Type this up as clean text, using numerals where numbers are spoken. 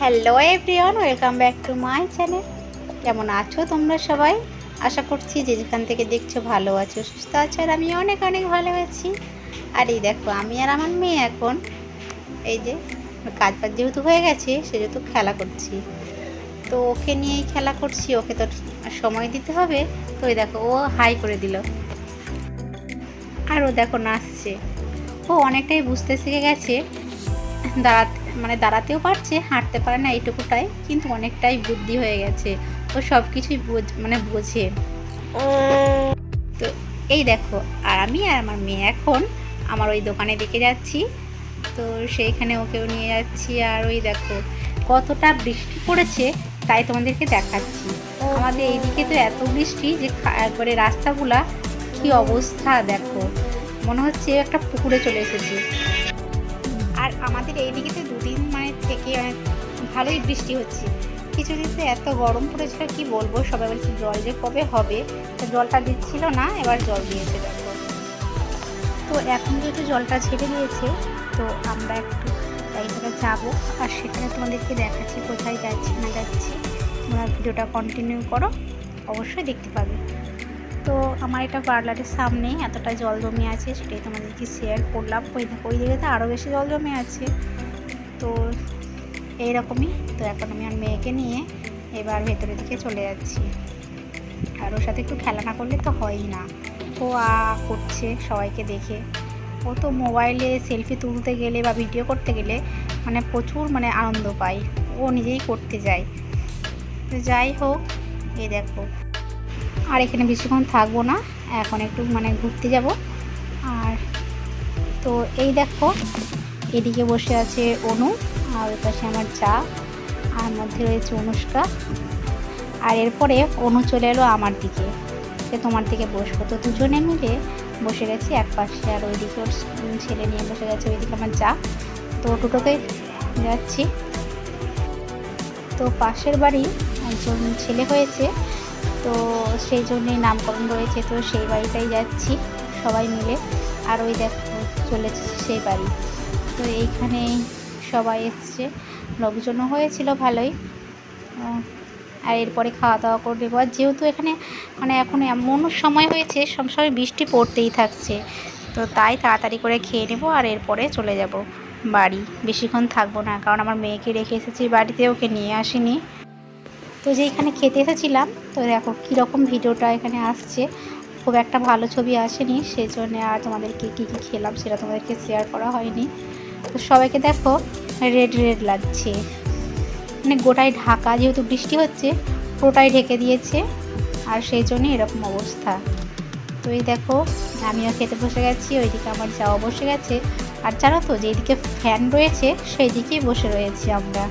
Hello everyone, welcome back to my channel. কেমন আছো তোমরা সবাই? আশা করছি যে যেখান থেকে দেখছো ভালো আছো, সুস্থ আছো। আর আমি অনেক অনেক ভালো আছি। আর এই দেখো, আমি আর আমার মেয়ে এখন এই যে কাজ বাজ যেহেতু হয়ে গেছে সেহেতু খেলা করছি। তো ওকে নিয়েই খেলা করছি, ওকে তো সময় দিতে হবে। তো এই দেখো, ও হাই করে দিল আর ও দেখো নাচছে। ও অনেকটাই বুঝতে শিখে গেছে, দাঁড়াতেও পারছে, হাঁটতে পারে না এইটুকুটাই, কিন্তু অনেকটাই বুদ্ধি হয়ে গেছে। ও সব কিছুই বোঝে। তো এই দেখো, আর আমি আর আমার মেয়ে এখন আমার ওই দোকানে দিকে যাচ্ছি। তো সেইখানে ওকেও নিয়ে যাচ্ছি। আর ওই দেখো কতটা বৃষ্টি পড়েছে, তাই তোমাদেরকে দেখাচ্ছি। আমাদের এইদিকে তো এত বৃষ্টি যে একবারে রাস্তাগুলা কি অবস্থা দেখো, মনে হচ্ছে একটা পুকুরে চলে এসেছে। আর আমাদের এইদিকে তো দুদিন থেকে অনেক ভালোই বৃষ্টি হচ্ছে। কিছুদিন তো এত গরম পড়েছিল, কি বলবো, সবাই বলছে জল যে কবে হবে। তো জলটা দিচ্ছিল না, এবার জল দিয়েছে দেখো। তো এখন যেহেতু জলটা ছেড়ে দিয়েছে, তো আমরা একটু জায়গাটা যাবো, আর সেখানে তোমাদেরকে দেখাচ্ছি কোথায় যাচ্ছি না যাচ্ছি। তোমরা ভিডিওটা কন্টিনিউ করো, অবশ্যই দেখতে পাবে। তো আমার এটা পার্লারের সামনে এতটা জল জমে আছে, সেটাই তোমাদেরকে শেয়ার করলাম। ওই জায়গাতে আরও বেশি জল জমে আছে। তো এইরকমই। তো এখন আমি আমার মেয়েকে নিয়ে এবার ভেতরের দিকে চলে যাচ্ছি। আর ওর সাথে একটু খেলা না করলে তো হয়ই না। ও করছে সবাইকে দেখে। ও তো মোবাইলে সেলফি তুলতে গেলে বা ভিডিও করতে গেলে প্রচুর আনন্দ পায়, ও নিজেই করতে যায়। তো যাই হোক, এই দেখো, আর এখানে বেশিক্ষণ থাকবো না, এখন একটু ঘুরতে যাব। আর তো এই দেখো, এদিকে বসে আছে অনু, আর ওর পাশে আমার চা, আর মধ্যে রয়েছে অনুষ্কা। আর এরপরে অনু চলে এলো আমার দিকে, যে তোমার দিকে বসবো। তো দুজনে মিলে বসে গেছি এক পাশে, আর ওইদিকে ওর ছেলে নিয়ে বসে গেছে, ওইদিকে আমার চা। তো টোটোতে যাচ্ছি। তো পাশের বাড়ি একজন ছেলে হয়েছে, তো সেই জন্যই নামকরণ রয়েছে, তো সেই বাড়িটাই যাচ্ছি সবাই মিলে। আর ওই দেখো চলেছে সেই বাড়ি। তো এইখানে সবাই এসছে, লোকজনও হয়েছিল ভালোই। আর এরপরে খাওয়া দাওয়া করে দেবো। আর যেহেতু এখানে এখন এমন সময় হয়েছে, সবসময় বৃষ্টি পড়তেই থাকছে, তো তাই তাড়াতাড়ি করে খেয়ে নেবো আর এরপরে চলে যাব বাড়ি। বেশিক্ষণ থাকবো না, কারণ আমার মেয়েকে রেখে এসেছি বাড়িতে, ওকে নিয়ে আসিনি। তো যেখানে খেতে এসেছিলাম, তো দেখো কীরকম ভিডিওটা এখানে আসছে, খুব একটা ভালো ছবি আসেনি, সেই জন্যে আর তোমাদেরকে কী কী খেলাম সেটা তোমাদেরকে শেয়ার করা হয়নি। তো সবাইকে দেখো রেড রেড লাগছে, গোটায় ঢাকা, যেহেতু বৃষ্টি হচ্ছে পুরোটাই ঢেকে দিয়েছে, আর সেই জন্যই এরকম অবস্থা। তো এই দেখো, আমিও খেতে বসে গেছি, ওইদিকে আমার যাওয়া বসে গেছে। আর জানো তো, যেদিকে ফ্যান রয়েছে সেই দিকেই বসে রয়েছি আমরা।